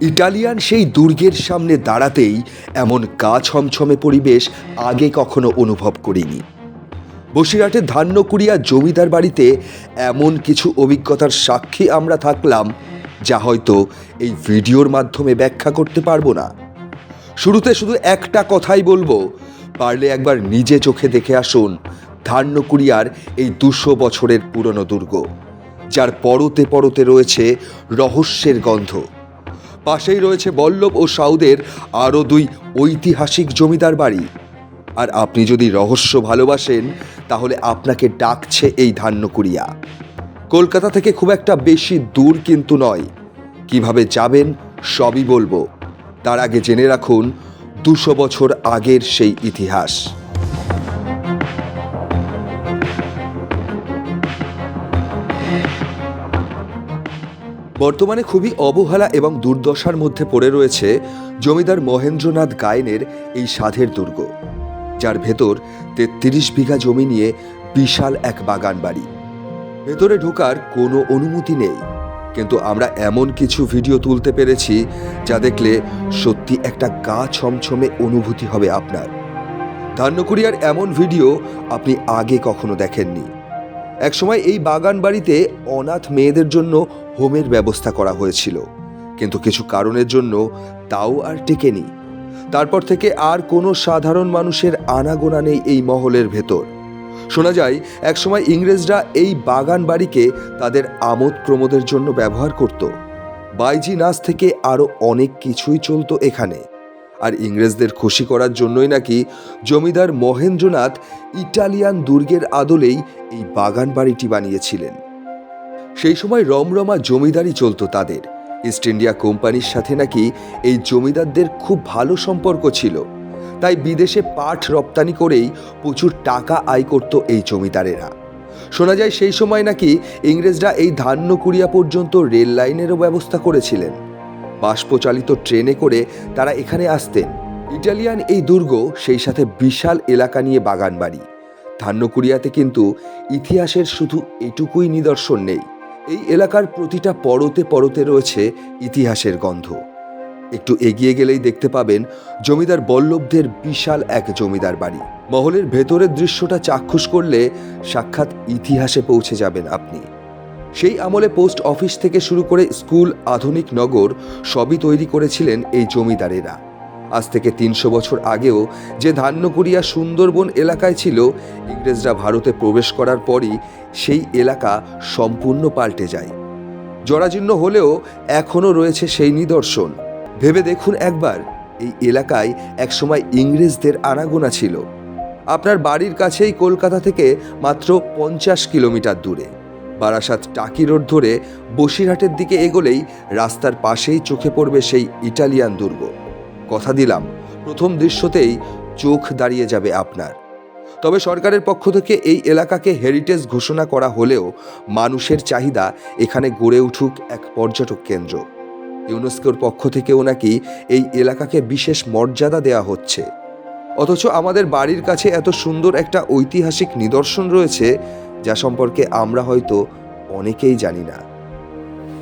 Italian সেই দুর্গের সামনে দাঁড়াতেই এমন গা ছমছমে পরিবেশ আগে কখনো অনুভব করিনি। বসিরহাটের ধান্যকুড়িয়া জমিদার বাড়িতে এমন কিছু অভিজ্ঞতার সাক্ষী আমরা থাকলাম যা হয়তো এই ভিডিওর মাধ্যমে ব্যাখ্যা করতে পারবো না। শুরুতে শুধু একটা কথাই বলবো, পারলে একবার নিজে চোখে দেখে আসুন ধান্যকুড়িয়ার এই 200 বছরের পুরনো দুর্গ, যার পরতে পরতে রয়েছে রহস্যের গন্ধ। পাশেই রয়েছে বল্লভ ও সাউদের আরও 2 ঐতিহাসিক জমিদার বাড়ি। আর আপনি যদি রহস্য ভালোবাসেন তাহলে আপনাকে ডাকছে এই ধান্যকুড়িয়া। কলকাতা থেকে খুব একটা বেশি দূর কিন্তু নয়। কিভাবে যাবেন সবই বলবো, তার আগে জেনে রাখুন 200 বছর আগের সেই ইতিহাস। বর্তমানে খুবই অবহেলা এবং দুর্দশার মধ্যে পড়ে রয়েছে জমিদার মহেন্দ্রনাথ গায়েনের এই সাধের দুর্গ, যার ভেতর 33 বিঘা জমি নিয়ে বিশাল এক বাগান বাড়ি। ভেতরে ঢোকার কোনো অনুমতি নেই, কিন্তু আমরা এমন কিছু ভিডিও তুলতে পেরেছি যা দেখলে সত্যি একটা গা ছমছমে অনুভূতি হবে আপনার। ধান্যকুড়িয়ার এমন ভিডিও আপনি আগে কখনো দেখেননি। একসময় এই বাগান বাড়িতে অনাথ মেয়েদের জন্য হোমের ব্যবস্থা করা হয়েছিল, কিন্তু কিছু কারণের জন্য তাও আর টেকেনি। তারপর থেকে আর কোনো সাধারণ মানুষের আনাগোনা নেই এই মহলের ভেতর। শোনা যায় একসময় ইংরেজরা এই বাগান বাড়িকে তাদের আমোদ প্রমোদের জন্য ব্যবহার করত। বাইজি নাচ থেকে আরও অনেক কিছুই চলতো এখানে। আর ইংরেজদের খুশি করার জন্যই নাকি জমিদার মহেন্দ্রনাথ ইটালিয়ান দুর্গের আদলেই এই বাগান বাড়িটি বানিয়েছিলেন। সেই সময় রমরমা জমিদারি চলতো তাদের। ইস্ট ইন্ডিয়া কোম্পানির সাথে নাকি এই জমিদারদের খুব ভালো সম্পর্ক ছিল, তাই বিদেশে পাট রপ্তানি করেই প্রচুর টাকা আয় করত এই জমিদারেরা। শোনা যায় সেই সময় নাকি ইংরেজরা এই ধান্যকুড়িয়া পর্যন্ত রেল লাইনেরও ব্যবস্থা করেছিলেন। বাষ্পচালিত ট্রেনে করে তারা এখানে আসতেন। ইটালিয়ান এই দুর্গ, সেই সাথে বিশাল এলাকা নিয়ে বাগান বাড়ি। ধান্যকুড়িয়াতে কিন্তু ইতিহাসের শুধু এটুকুই নিদর্শন নেই, এই এলাকার প্রতিটা পরতে পরতে রয়েছে ইতিহাসের গন্ধ। একটু এগিয়ে গেলেই দেখতে পাবেন জমিদার বল্লভদের বিশাল এক জমিদার বাড়ি। মহলের ভেতরের দৃশ্যটা চাক্ষুষ করলে সাক্ষাৎ ইতিহাসে পৌঁছে যাবেন আপনি। সেই আমলে পোস্ট অফিস থেকে শুরু করে স্কুল, আধুনিক নগর সবই তৈরি করেছিলেন এই জমিদারেরা। আজ থেকে 300 বছর আগেও যে ধান্যকুড়িয়া সুন্দরবন এলাকায় ছিল, ইংরেজরা ভারতে প্রবেশ করার পরই সেই এলাকা সম্পূর্ণ পাল্টে যায়। জরাজীর্ণ হলেও এখনও রয়েছে সেই নিদর্শন। ভেবে দেখুন একবার, এই এলাকায় একসময় ইংরেজদের আনাগোনা ছিল। আপনার বাড়ির কাছেই কলকাতা থেকে মাত্র 50 কিলোমিটার দূরে বারাসাত টাকি রোড ধরে বসিরহাটের দিকে এগোলেই রাস্তার পাশেই চোখে পড়বে সেই ইটালিয়ান দুর্গ। কথা দিলাম, প্রথম দৃশ্যতেই চোখ দাঁড়িয়ে যাবে আপনার। তবে সরকারের পক্ষ থেকে এই এলাকাকে হেরিটেজ ঘোষণা করা হলেও মানুষের চাহিদা এখানে গড়ে উঠুক এক পর্যটক কেন্দ্র। ইউনেস্কোর পক্ষ থেকেও নাকি এই এলাকাকে বিশেষ মর্যাদা দেওয়া হচ্ছে। অথচ আমাদের বাড়ির কাছে এত সুন্দর একটা ঐতিহাসিক নিদর্শন রয়েছে যা সম্পর্কে আমরা হয়তো অনেকেই জানি না।